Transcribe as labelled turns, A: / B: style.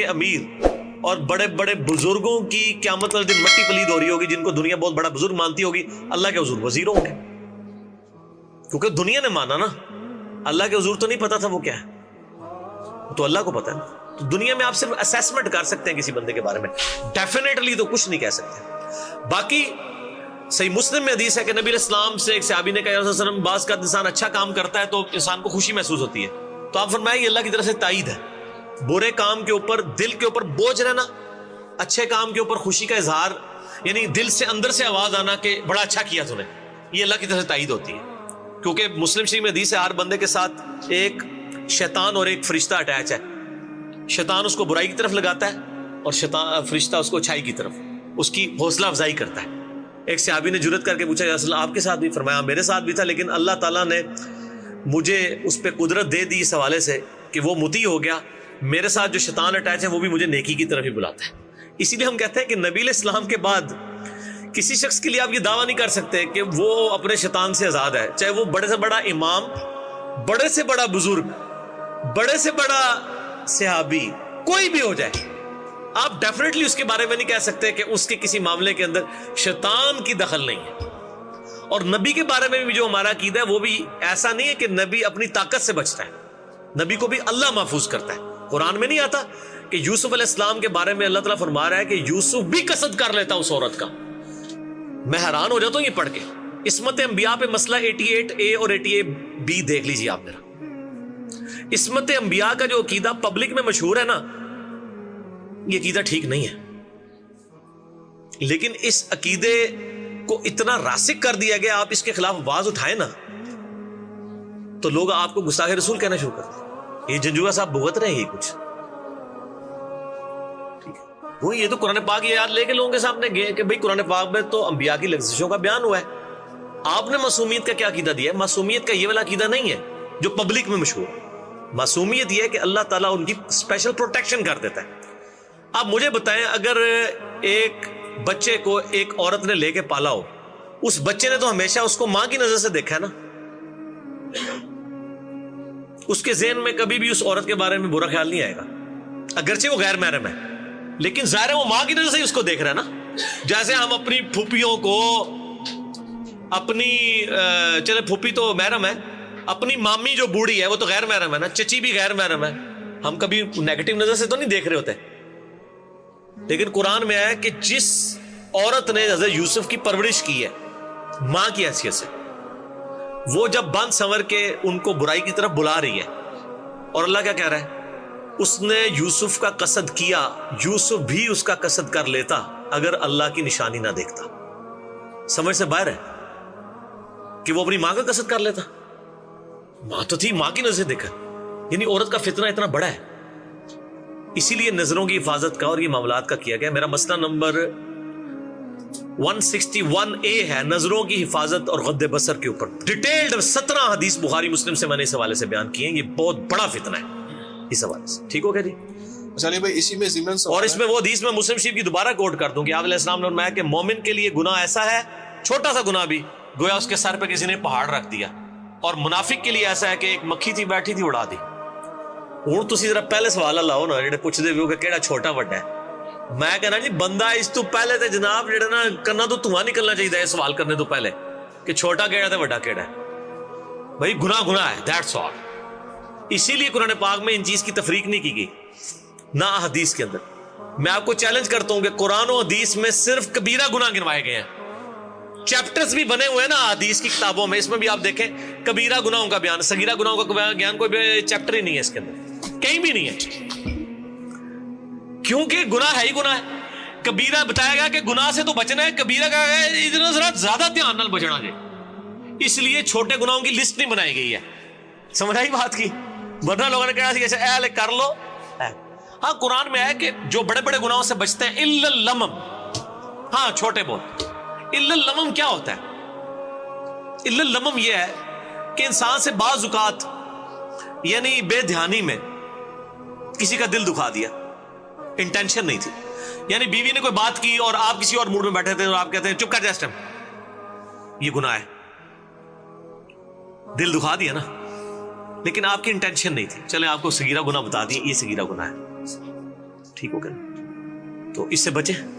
A: امیر اور بڑے بڑے بزرگوں کی قیامت والے دن مٹی پلید ہو رہی ہوگی، جن کو دنیا بہت بڑا بزرگ مانتی ہوگی، اللہ کے حضور وزیر ہوں گے، کیونکہ دنیا نے مانا نا، اللہ کے حضور تو نہیں پتا تھا وہ کیا ہے، تو اللہ کو پتا ہے. تو دنیا میں آپ صرف اسیسمنٹ کر سکتے ہیں کسی بندے کے بارے میں، ڈیفینیٹلی تو کچھ نہیں کہہ سکتے. باقی صحیح مسلم میں حدیث ہے کہ نبی علیہ السلام سے ایک صحابی نے کہا یا رسول اللہ علیہ وسلم، بعض کا انسان اچھا کام کرتا ہے تو انسان کو خوشی محسوس ہوتی ہے، تو آپ فرمائیں یہ اللہ کی طرف سے تائید ہے. برے کام کے اوپر دل کے اوپر بوجھ رہنا، اچھے کام کے اوپر خوشی کا اظہار، یعنی دل سے اندر سے آواز آنا کہ بڑا اچھا کیا تو نے، یہ اللہ کی طرف سے تائید ہوتی ہے. کیونکہ مسلم شریف میں حدیث ہے ہر بندے کے ساتھ ایک شیطان اور ایک فرشتہ اٹیچ ہے. شیطان اس کو برائی کی طرف لگاتا ہے اور فرشتہ اس کو اچھائی کی طرف، اس کی حوصلہ افزائی کرتا ہے. ایک صحابی نے جرأت کر کے پوچھا یا رسول اللہ آپ کے ساتھ بھی؟ فرمایا میرے ساتھ بھی تھا، لیکن اللہ تعالیٰ نے مجھے اس پہ قدرت دے دی اس حوالے سے کہ وہ مطیع ہو گیا. میرے ساتھ جو شیطان اٹیچ ہے وہ بھی مجھے نیکی کی طرف ہی بلاتا ہے. اسی لیے ہم کہتے ہیں کہ نبی علیہ السلام کے بعد کسی شخص کے لیے آپ یہ دعویٰ نہیں کر سکتے کہ وہ اپنے شیطان سے آزاد ہے، چاہے وہ بڑے سے بڑا امام، بڑے سے بڑا بزرگ، بڑے سے بڑا صحابی، کوئی بھی ہو جائے. آپ ڈیفینیٹلی اس کے بارے میں نہیں کہہ سکتے کہ اس کے کسی معاملے کے اندر شیطان کی دخل نہیں ہے. اور نبی کے بارے میں بھی جو ہمارا عقیدہ ہے وہ بھی ایسا نہیں ہے کہ نبی اپنی طاقت سے بچتا ہے، نبی کو بھی اللہ محفوظ کرتا ہے. قرآن میں نہیں آتا کہ یوسف علیہ السلام کے بارے میں اللہ تعالیٰ فرما رہا ہے کہ یوسف بھی قصد کر لیتا اس عورت کا. میں حیران ہو جاتا ہوں یہ پڑھ کے. عصمت انبیاء پہ مسئلہ 88A اور 88B دیکھ لیجیے آپ میرا. عصمت انبیاء کا جو عقیدہ پبلک میں مشہور ہے نا، یہ عقیدہ ٹھیک نہیں ہے. لیکن اس عقیدے کو اتنا راسخ کر دیا گیا، آپ اس کے خلاف آواز اٹھائیں نا تو لوگ آپ کو گستاخ رسول کہنا شروع کر دیں. یہ جنجوعہ صاحب بھگت رہے ہیں یہ کچھ، وہ یہ تو قرآن پاک یہ یاد لے کے لوگوں کے سامنے گئے کہ بھئی قرآن پاک میں تو انبیاء کی لغزشوں کا بیان ہوا ہے. آپ نے معصومیت کا کیا عقیدہ دیا ہے؟ معصومیت کا یہ والا عقیدہ نہیں ہے جو پبلک میں مشہور ہے. معصومیت یہ ہے کہ اللہ تعالیٰ ان کی اسپیشل پروٹیکشن کر دیتا ہے. آپ مجھے بتائیں، اگر ایک بچے کو ایک عورت نے لے کے پالا ہو، اس بچے نے تو ہمیشہ اس کو ماں کی نظر سے دیکھا ہے نا، اس کے ذہن میں کبھی بھی اس عورت کے بارے میں برا خیال نہیں آئے گا، اگرچہ وہ غیر محرم ہے، لیکن ظاہر ہے وہ ماں کی نظر سے ہی اس کو دیکھ رہا ہے نا. جیسے ہم اپنی پھوپھیوں کو، اپنی چلے پھوپھی تو محرم ہے، اپنی مامی جو بوڑھی ہے وہ تو غیر محرم ہے نا، چچی بھی غیر محرم ہے، ہم کبھی نیگیٹو نظر سے تو نہیں دیکھ رہے ہوتے. لیکن قرآن میں آیا کہ جس عورت نے حضرت یوسف کی پرورش کی ہے ماں کی حیثیت سے، وہ جب بند سنور کے ان کو برائی کی طرف بلا رہی ہے، اور اللہ کیا کہہ رہا ہے؟ اس نے یوسف کا قصد کیا، یوسف بھی اس کا قصد کر لیتا اگر اللہ کی نشانی نہ دیکھتا. سمجھ سے باہر ہے کہ وہ اپنی ماں کا قصد کر لیتا. ماں تو تھی، ماں کی نظر سے دیکھا. یعنی عورت کا فتنہ اتنا بڑا ہے. اسی لیے نظروں کی حفاظت کا اور یہ معاملات کا کیا گیا. میرا مسئلہ نمبر 161A ہے نظروں کی حفاظت اور غض بصر کے اوپر. ڈیٹیلڈ 17 حدیث بخاری مسلم سے میں نے اس حوالے سے بیان کی ہیں. یہ بہت بڑا فتنہ ہے اس حوالے سے. ٹھیک ہو گیا جی؟
B: چلیے بھائی، اسی میں ضمن
A: اور اس میں وہ حدیث میں مسلم شریف کی دوبارہ کوٹ کر دوں کہ آپ علیہ السلام نے فرمایا کہ مومن کے لیے گناہ ایسا ہے، چھوٹا سا گناہ بھی گویا اس کے سر پہ کسی نے پہاڑ رکھ دیا، اور منافق کے لیے ایسا ہے کہ ایک مکھی تھی بیٹھی تھی اڑا دی. ہوں تسی ذرا پہلے سوال لاؤ نا جڑے پوچھتے بھی ہو کہ کیڑا چھوٹا وڈا ہے. میں کہنا جی بندہ اس تو پہلے تے جناب جڑا نا کرنا تو دھواں نکلنا چاہیے سوال کرنے تو پہلے کہ چھوٹا کیڑا تے وڈا کیڑا ہے. بھائی گناہ گناہ ہے، دیٹس آل. اسی لیے قرآن پاک میں ان چیز کی تفریق نہیں کی گئی نہ حدیث کے اندر. میں آپ کو چیلنج کرتا ہوں کہ قرآن و حدیث میں صرف کبیرہ گناہ گنوائے گئے ہیں. چیپٹرز بھی بنے ہوئے ہیں نا حدیث کی کتابوں میں، اس میں بھی آپ دیکھیں کبیرہ گناہوں کا بیان، صغیرہ گناہوں کا بیان، کوئی بھی چیپٹر ہی نہیں ہے اس کے اندر، کہیں بھی نہیں ہے. کیونکہ گناہ ہے ہی گناہ ہے. کبیرہ بتایا گیا کہ گناہ سے تو بچنا ہے، کبیرہ کا اتنا ذرا زیادہ دھیان نال بچنا ہے. اس لیے چھوٹے گناہوں کی لسٹ نہیں بنائی گئی ہے. سمجھ آئی بات کی؟ ورنہ لوگوں نے کہا کہ اے کر لو. ہاں قرآن میں ہے کہ جو بڑے بڑے گناہوں سے بچتے ہیں الا اللمم، ہاں چھوٹے بہت. الا اللمم کیا ہوتا ہے؟ الا اللمم یہ ہے کہ انسان سے بعض اوقات یعنی بے دھیانی میں کسی کا دل دکھا دیا، انٹینشن نہیں تھی. یعنی بیوی نے کوئی بات کی اور آپ کسی اور موڈ میں بیٹھے تھے اور آپ کہتے ہیں چپ کر جا اس ٹائم، یہ گناہ ہے. دل دکھا دیا نا، لیکن آپ کی انٹینشن نہیں تھی. چلیں آپ کو صغیرہ گناہ بتا دیں، یہ صغیرہ گناہ ہے. ٹھیک ہو گیا نا؟ تو اس سے بچیں.